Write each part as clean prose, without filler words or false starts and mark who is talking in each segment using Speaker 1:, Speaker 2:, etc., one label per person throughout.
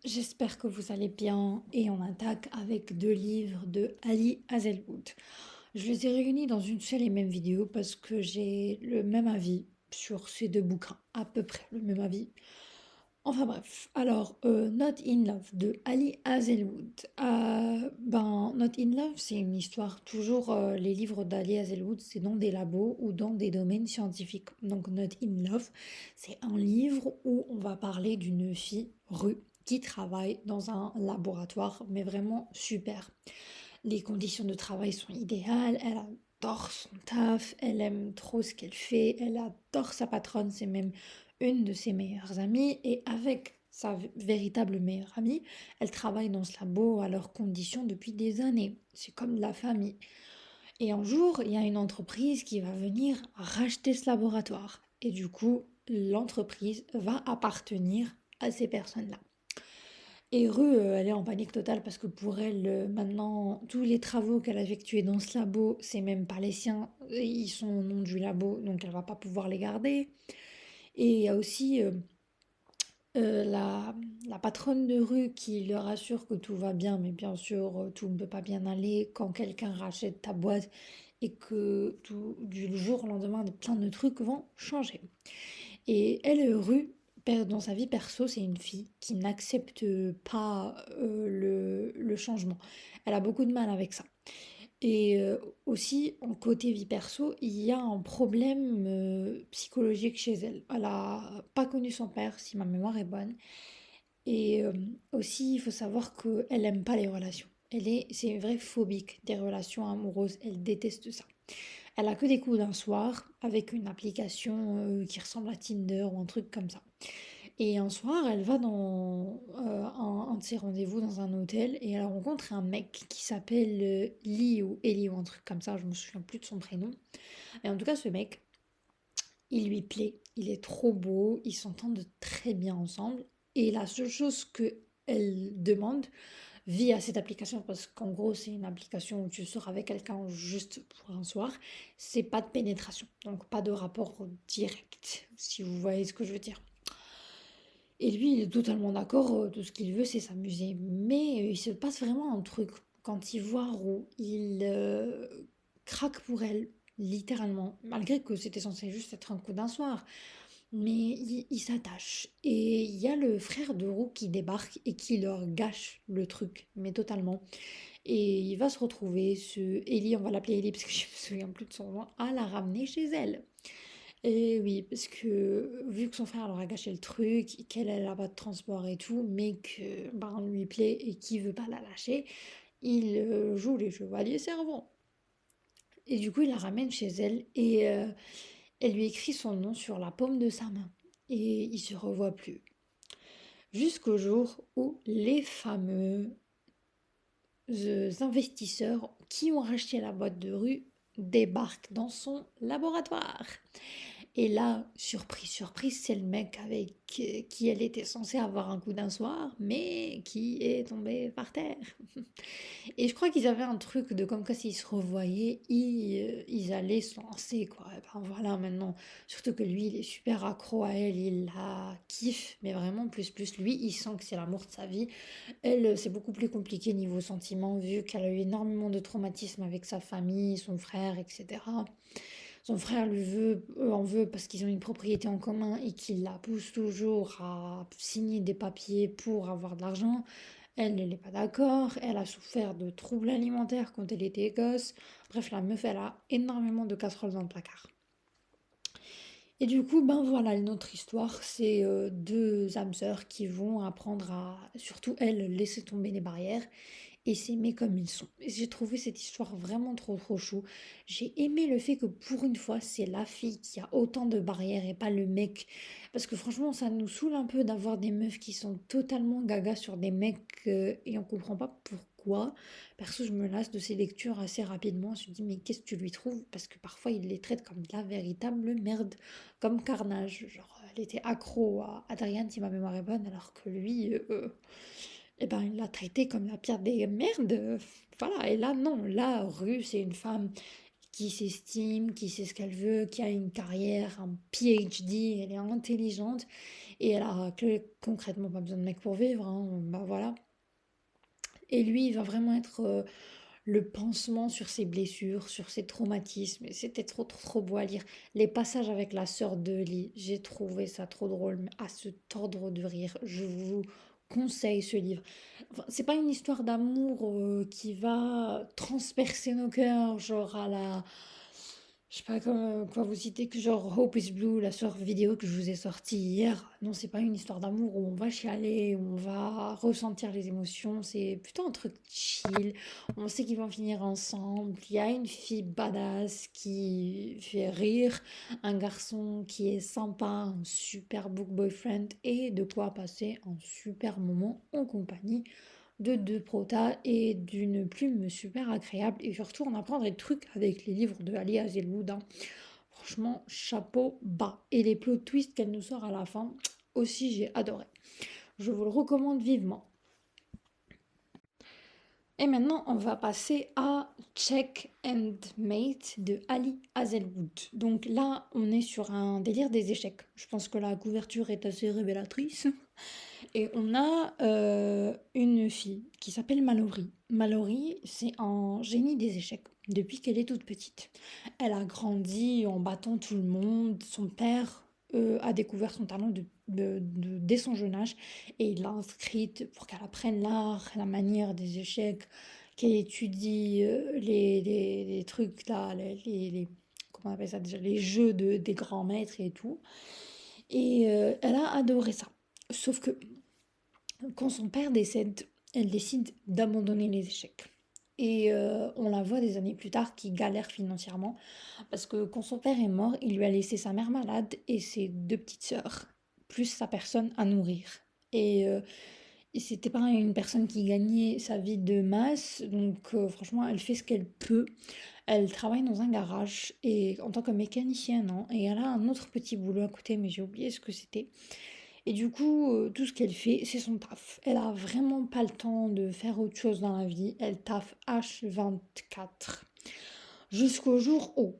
Speaker 1: J'espère que vous allez bien et on attaque avec deux livres de Ali Hazelwood. Je les ai réunis dans une seule et même vidéo parce que j'ai le même avis sur ces deux bouquins, à peu près le même avis. Enfin bref, alors Not in Love de Ali Hazelwood. Not in Love, c'est une histoire, toujours les livres d'Ali Hazelwood, c'est dans des labos ou dans des domaines scientifiques. Donc Not in Love, c'est un livre où on va parler d'une fille rue qui travaille dans un laboratoire, mais vraiment super. Les conditions de travail sont idéales, elle adore son taf, elle aime trop ce qu'elle fait, elle adore sa patronne, c'est même une de ses meilleures amies, et avec sa véritable meilleure amie, elle travaille dans ce labo à leurs conditions depuis des années. C'est comme de la famille. Et un jour, il y a une entreprise qui va venir racheter ce laboratoire. Et du coup, l'entreprise va appartenir à ces personnes-là. Et Rue, elle est en panique totale parce que pour elle, maintenant, tous les travaux qu'elle a effectués dans ce labo, c'est même pas les siens, ils sont au nom du labo, donc elle va pas pouvoir les garder. Et il y a aussi la patronne de Rue qui leur assure que tout va bien, mais bien sûr, tout ne peut pas bien aller quand quelqu'un rachète ta boîte et que tout, du jour au lendemain, plein de trucs vont changer. Et elle, Rue, dans sa vie perso, c'est une fille qui n'accepte pas le changement. Elle a beaucoup de mal avec ça. Et aussi, en côté vie perso, il y a un problème psychologique chez elle. Elle a pas connu son père, si ma mémoire est bonne. Et aussi, il faut savoir qu'elle aime pas les relations. C'est une vraie phobique des relations amoureuses. Elle déteste ça. Elle a que des coups d'un soir avec une application qui ressemble à Tinder ou un truc comme ça. Et un soir, elle va dans un de ses rendez-vous dans un hôtel et elle rencontre un mec qui s'appelle Lee ou Ellie ou un truc comme ça, je me souviens plus de son prénom. Et en tout cas, ce mec, il lui plaît, il est trop beau, ils s'entendent très bien ensemble. Et la seule chose que elle demande via cette application, parce qu'en gros, c'est une application où tu sors avec quelqu'un juste pour un soir, c'est pas de pénétration, donc pas de rapport direct, si vous voyez ce que je veux dire. Et lui, il est totalement d'accord, tout ce qu'il veut, c'est s'amuser. Mais il se passe vraiment un truc quand il voit Roux, il craque pour elle, littéralement, malgré que c'était censé juste être un coup d'un soir. Mais il s'attache. Et il y a le frère de Roux qui débarque et qui leur gâche le truc, mais totalement. Et il va se retrouver, Ellie, on va l'appeler Ellie parce que je me souviens plus de son nom, à la ramener chez elle. Et oui, parce que vu que son frère leur a gâché le truc, qu'elle elle a pas de transport et tout, mais que ben, on lui plaît et qu'il veut pas la lâcher, il joue les chevaliers servants. Et du coup, il la ramène chez elle et elle lui écrit son nom sur la paume de sa main. Et ils se revoient plus. Jusqu'au jour où les fameux investisseurs qui ont racheté la boîte de rue débarquent dans son laboratoire. Et là, surprise, surprise, c'est le mec avec qui elle était censée avoir un coup d'un soir, mais qui est tombé par terre. Et je crois qu'ils avaient un truc de comme que s'ils se revoyaient, ils allaient se lancer, quoi. Et ben voilà, maintenant, surtout que lui, il est super accro à elle, il la kiffe, mais vraiment plus. Lui, il sent que c'est l'amour de sa vie. Elle, c'est beaucoup plus compliqué niveau sentiments, vu qu'elle a eu énormément de traumatismes avec sa famille, son frère, etc. Son frère en veut parce qu'ils ont une propriété en commun et qu'il la pousse toujours à signer des papiers pour avoir de l'argent. Elle n'est pas d'accord, elle a souffert de troubles alimentaires quand elle était gosse. Bref, la meuf, elle a énormément de casseroles dans le placard. Et du coup, ben voilà, notre histoire, c'est deux âmes sœurs qui vont apprendre à, surtout elle, laisser tomber les barrières et s'aimer comme ils sont. Et j'ai trouvé cette histoire vraiment trop chou. J'ai aimé le fait que pour une fois, c'est la fille qui a autant de barrières et pas le mec. Parce que franchement, ça nous saoule un peu d'avoir des meufs qui sont totalement gaga sur des mecs et on comprend pas pourquoi. Perso, je me lasse de ces lectures assez rapidement. Je me dis, mais qu'est-ce que tu lui trouves? Parce que parfois, il les traite comme de la véritable merde, comme Carnage. Genre, elle était accro à Adrienne, si ma mémoire est bonne, alors que lui, eh ben, il l'a traité comme la pire des merdes. Voilà, et là, non. Là, Rue, c'est une femme qui s'estime, qui sait ce qu'elle veut, qui a une carrière, un PhD, elle est intelligente et elle a concrètement pas besoin de mec pour vivre, hein, bah voilà. Et lui, il va vraiment être le pansement sur ses blessures, sur ses traumatismes. Et c'était trop, trop, trop beau à lire. Les passages avec la sœur de Lee, j'ai trouvé ça trop drôle, mais à se tordre de rire. Je vous conseille ce livre. Enfin, c'est pas une histoire d'amour qui va transpercer nos cœurs, genre à la je sais pas quoi vous citer que genre Hope is Blue, la sœur vidéo que je vous ai sortie hier. Non, c'est pas une histoire d'amour où on va chialer, où on va ressentir les émotions. C'est plutôt un truc chill. On sait qu'ils vont finir ensemble. Il y a une fille badass qui fait rire, un garçon qui est sympa, un super book boyfriend et de quoi passer un super moment en compagnie de deux protas et d'une plume super agréable. Et surtout, on apprend des trucs avec les livres de Ali Hazelwood, hein. Franchement, chapeau bas. Et les plot twists qu'elle nous sort à la fin, aussi j'ai adoré. Je vous le recommande vivement. Et maintenant, on va passer à Check and Mate de Ali Hazelwood. Donc là, on est sur un délire des échecs. Je pense que la couverture est assez révélatrice. Et on a une fille qui s'appelle Mallory. Mallory, c'est un génie des échecs depuis qu'elle est toute petite. Elle a grandi en battant tout le monde. Son père a découvert son talent dès son jeune âge et il l'a inscrite pour qu'elle apprenne l'art, la manière des échecs, qu'elle étudie les trucs là, comment on appelle ça déjà, les jeux des grands maîtres et tout. Et elle a adoré ça. Sauf que quand son père décède, elle décide d'abandonner les échecs. Et on la voit des années plus tard qui galère financièrement parce que quand son père est mort, il lui a laissé sa mère malade et ses deux petites sœurs, plus sa personne à nourrir. Et c'était pas une personne qui gagnait sa vie de masse, donc franchement, elle fait ce qu'elle peut. Elle travaille dans un garage et en tant que mécanicienne, hein, et elle a un autre petit boulot à côté, mais j'ai oublié ce que c'était. Et du coup, tout ce qu'elle fait, c'est son taf. Elle a vraiment pas le temps de faire autre chose dans la vie. Elle taffe H24. Jusqu'au jour où,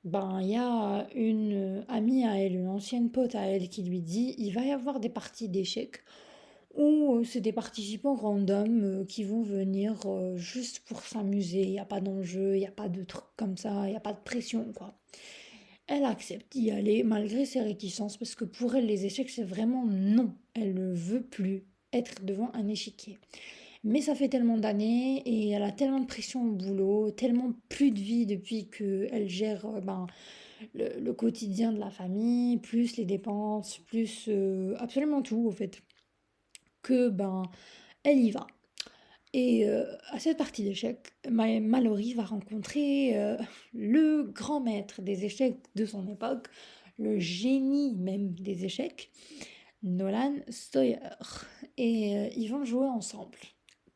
Speaker 1: ben, il y a une amie à elle, une ancienne pote à elle, qui lui dit, il va y avoir des parties d'échecs où c'est des participants random qui vont venir juste pour s'amuser. Il n'y a pas d'enjeu, il n'y a pas de trucs comme ça, il n'y a pas de pression, quoi. Elle accepte d'y aller malgré ses réticences parce que pour elle, les échecs, c'est vraiment non. Elle ne veut plus être devant un échiquier. Mais ça fait tellement d'années et elle a tellement de pression au boulot, tellement plus de vie depuis qu'elle gère ben, le quotidien de la famille, plus les dépenses, plus absolument tout au fait, que ben elle y va. Et à cette partie d'échecs, Mallory va rencontrer le grand maître des échecs de son époque, le génie même des échecs, Nolan Sawyer. Et ils vont jouer ensemble.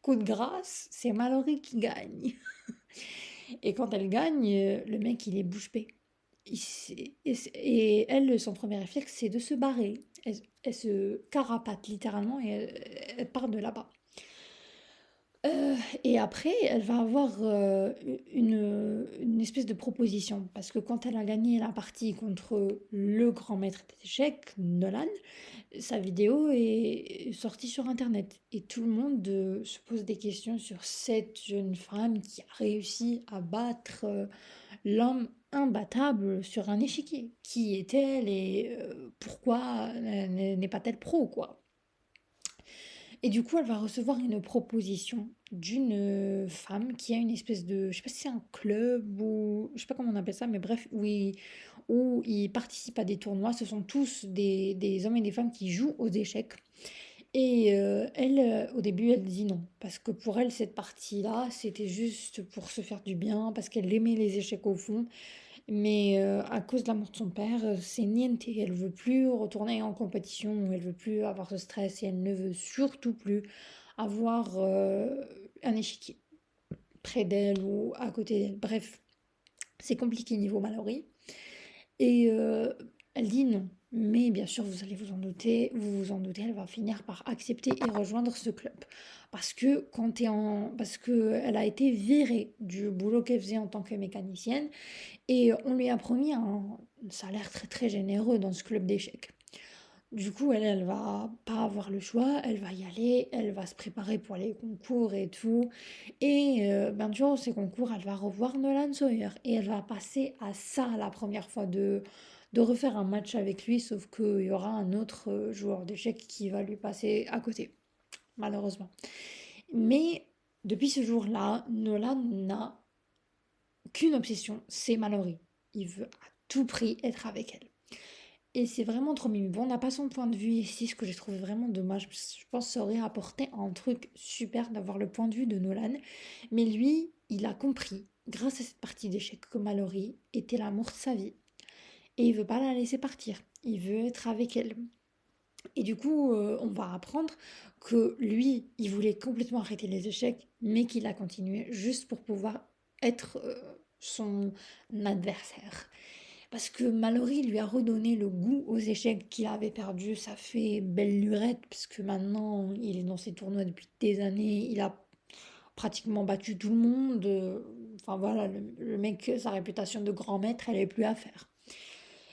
Speaker 1: Coup de grâce, c'est Mallory qui gagne. Et quand elle gagne, le mec, il est bouche bée. Et elle, son premier réflexe, c'est de se barrer. Elle se carapate littéralement et elle part de là-bas. Et après, elle va avoir une espèce de proposition. Parce que quand elle a gagné la partie contre le grand maître des échecs, Nolan, sa vidéo est sortie sur Internet. Et tout le monde se pose des questions sur cette jeune femme qui a réussi à battre l'homme imbattable sur un échiquier. Qui est-elle et pourquoi n'est pas-elle pro, quoi? Et du coup, elle va recevoir une proposition d'une femme qui a une espèce de, je sais pas si c'est un club ou, je sais pas comment on appelle ça, mais bref, où ils participent à des tournois. Ce sont tous des hommes et des femmes qui jouent aux échecs. Et elle, au début, elle dit non, parce que pour elle, cette partie-là, c'était juste pour se faire du bien, parce qu'elle aimait les échecs au fond. Mais à cause de la mort de son père, c'est niente. Elle veut plus retourner en compétition, elle veut plus avoir ce stress et elle ne veut surtout plus avoir un échiquier près d'elle ou à côté d'elle. Bref, c'est compliqué niveau Mallory. Et Elle dit non. Mais bien sûr, vous allez vous vous en doutez, elle va finir par accepter et rejoindre ce club. Parce que elle a été virée du boulot qu'elle faisait en tant que mécanicienne et on lui a promis un salaire très très généreux dans ce club d'échecs. Du coup, elle va pas avoir le choix, elle va y aller, elle va se préparer pour les concours et tout. Et ben, durant ces concours, elle va revoir Nolan Sawyer. Et elle va passer à ça la première fois de refaire un match avec lui, sauf qu'il y aura un autre joueur d'échecs qui va lui passer à côté, malheureusement. Mais depuis ce jour-là, Nolan n'a qu'une obsession, c'est Mallory. Il veut à tout prix être avec elle. Et c'est vraiment trop mimi. Bon, on n'a pas son point de vue ici, ce que j'ai trouvé vraiment dommage. Parce que je pense que ça aurait apporté un truc super d'avoir le point de vue de Nolan. Mais lui, il a compris, grâce à cette partie d'échecs, que Mallory était l'amour de sa vie. Et il veut pas la laisser partir. Il veut être avec elle. Et du coup, on va apprendre que lui, il voulait complètement arrêter les échecs, mais qu'il a continué juste pour pouvoir être son adversaire. Parce que Mallory lui a redonné le goût aux échecs qu'il avait perdu. Ça fait belle lurette, parce que maintenant, il est dans ses tournois depuis des années. Il a pratiquement battu tout le monde. Enfin voilà, le mec, sa réputation de grand maître, elle est plus à faire.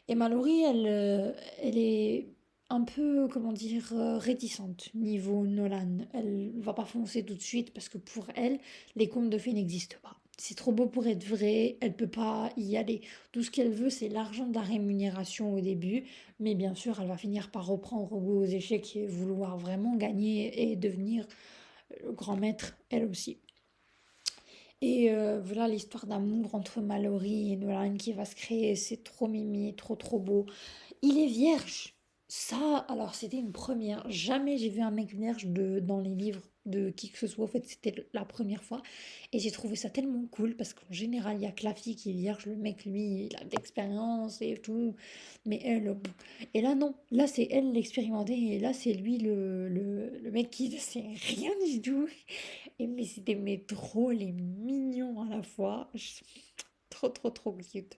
Speaker 1: Et Mallory, elle est un peu, comment dire, réticente niveau Nolan. Elle va pas foncer tout de suite parce que pour elle, les contes de fées n'existent pas. C'est trop beau pour être vrai, elle peut pas y aller. Tout ce qu'elle veut, c'est l'argent de la rémunération au début, mais bien sûr, elle va finir par reprendre goût aux échecs et vouloir vraiment gagner et devenir le grand maître, elle aussi. Et voilà l'histoire d'amour entre Mallory et Nolan qui va se créer, c'est trop mimi, trop trop beau. Il est vierge. Ça, alors c'était une première. Jamais j'ai vu un mec vierge dans les livres de qui que ce soit. En fait, c'était la première fois. Et j'ai trouvé ça tellement cool parce qu'en général, il y a que la fille qui est vierge. Le mec, lui, il a de l'expérience et tout. Mais elle, et là, non. Là, c'est elle l'expérimentée. Et là, c'est lui le mec qui ne sait rien du tout. Et mais c'était mais drôle et mignon à la fois. Trop, trop, trop cute.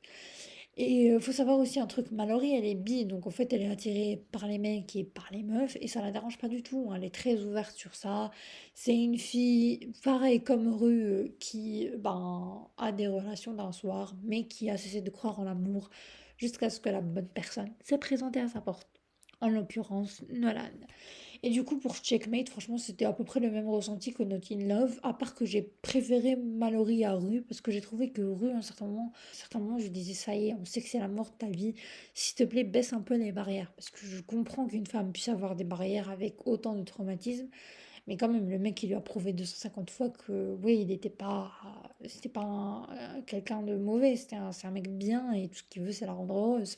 Speaker 1: Et faut savoir aussi un truc, Mallory elle est bi, donc en fait elle est attirée par les mecs et par les meufs, et ça la dérange pas du tout, hein, elle est très ouverte sur ça. C'est une fille, pareil comme Rue, qui ben, a des relations d'un soir, mais qui a cessé de croire en l'amour jusqu'à ce que la bonne personne s'est présentée à sa porte. En l'occurrence, Nolan. Et du coup, pour Checkmate, franchement, c'était à peu près le même ressenti que Not in Love, à part que j'ai préféré Mallory à Rue, parce que j'ai trouvé que Rue, à un certain moment, je disais, ça y est, on sait que c'est la mort de ta vie, s'il te plaît, baisse un peu les barrières, parce que je comprends qu'une femme puisse avoir des barrières avec autant de traumatisme, mais quand même, le mec, il lui a prouvé 250 fois que, oui, il n'était pas, c'était pas quelqu'un de mauvais, c'est un mec bien, et tout ce qu'il veut, c'est la rendre heureuse.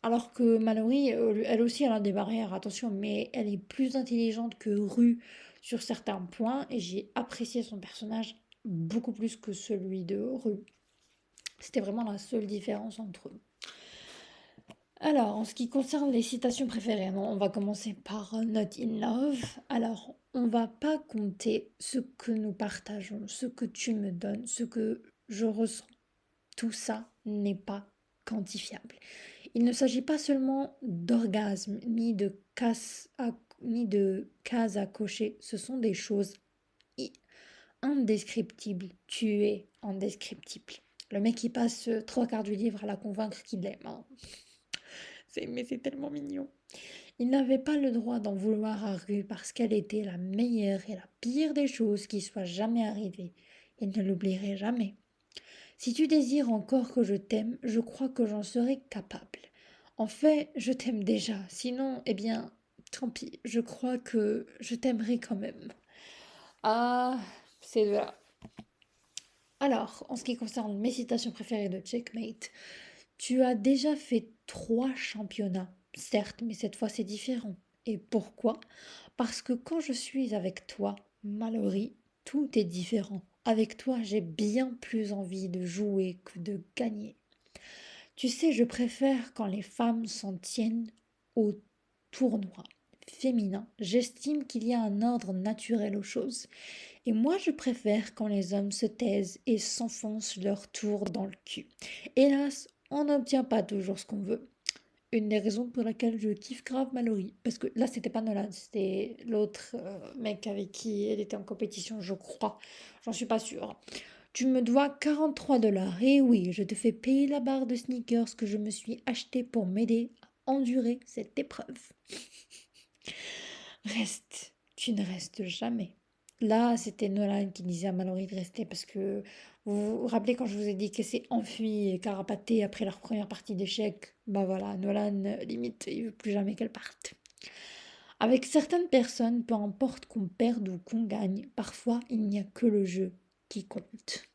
Speaker 1: Alors que Mallory, elle aussi, elle a des barrières, attention, mais elle est plus intelligente que Rue sur certains points et j'ai apprécié son personnage beaucoup plus que celui de Rue. C'était vraiment la seule différence entre eux. Alors, en ce qui concerne les citations préférées, non, on va commencer par Not in Love. Alors, on va pas compter ce que nous partageons, ce que tu me donnes, ce que je ressens. Tout ça n'est pas quantifiable. Il ne s'agit pas seulement d'orgasme, ni de cases à cocher, ce sont des choses indescriptibles. Tu es indescriptible. Le mec qui passe trois quarts du livre à la convaincre qu'il l'aime, hein. Mais c'est tellement mignon. Il n'avait pas le droit d'en vouloir à Rue parce qu'elle était la meilleure et la pire des choses qui soient jamais arrivées. Il ne l'oublierait jamais. Si tu désires encore que je t'aime, je crois que j'en serai capable. En fait, je t'aime déjà. Sinon, eh bien, tant pis. Je crois que je t'aimerai quand même. Ah, c'est de là. Alors, en ce qui concerne mes citations préférées de Checkmate, tu as déjà fait 3 championnats, certes, mais cette fois c'est différent. Et pourquoi? Parce que quand je suis avec toi, Mallory, tout est différent. Avec toi, j'ai bien plus envie de jouer que de gagner. Tu sais, je préfère quand les femmes s'en tiennent au tournoi féminin. J'estime qu'il y a un ordre naturel aux choses. Et moi, je préfère quand les hommes se taisent et s'enfoncent leur tour dans le cul. Hélas, on n'obtient pas toujours ce qu'on veut. une des raisons pour laquelle je kiffe grave Mallory. Parce que là, c'était pas Nolan, c'était l'autre mec avec qui elle était en compétition, je crois. J'en suis pas sûre. Tu me dois 43 $. Et oui, je te fais payer la barre de sneakers que je me suis acheté pour m'aider à endurer cette épreuve. Reste, tu ne restes jamais. Là, c'était Nolan qui disait à Mallory de rester parce que vous vous rappelez quand je vous ai dit qu'elle s'est enfuie et carapaté après leur première partie d'échecs. Bah voilà, Nolan, limite, il veut plus jamais qu'elle parte. Avec certaines personnes, peu importe qu'on perde ou qu'on gagne, parfois il n'y a que le jeu qui compte.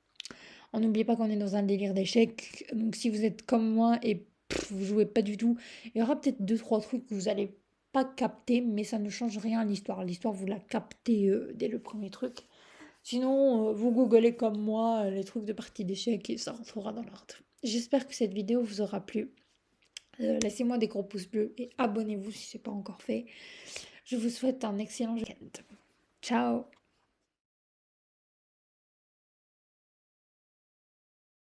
Speaker 1: On n'oublie pas qu'on est dans un délire d'échecs, donc si vous êtes comme moi et vous jouez pas du tout, il y aura peut-être deux trois trucs que vous allez pas capter, mais ça ne change rien à l'histoire. L'histoire, vous la captez dès le premier truc. Sinon, vous googlez comme moi les trucs de partie d'échecs et ça rentrera dans l'ordre. J'espère que cette vidéo vous aura plu. Laissez-moi des gros pouces bleus et abonnez-vous si ce n'est pas encore fait. Je vous souhaite un excellent week-end. Ciao!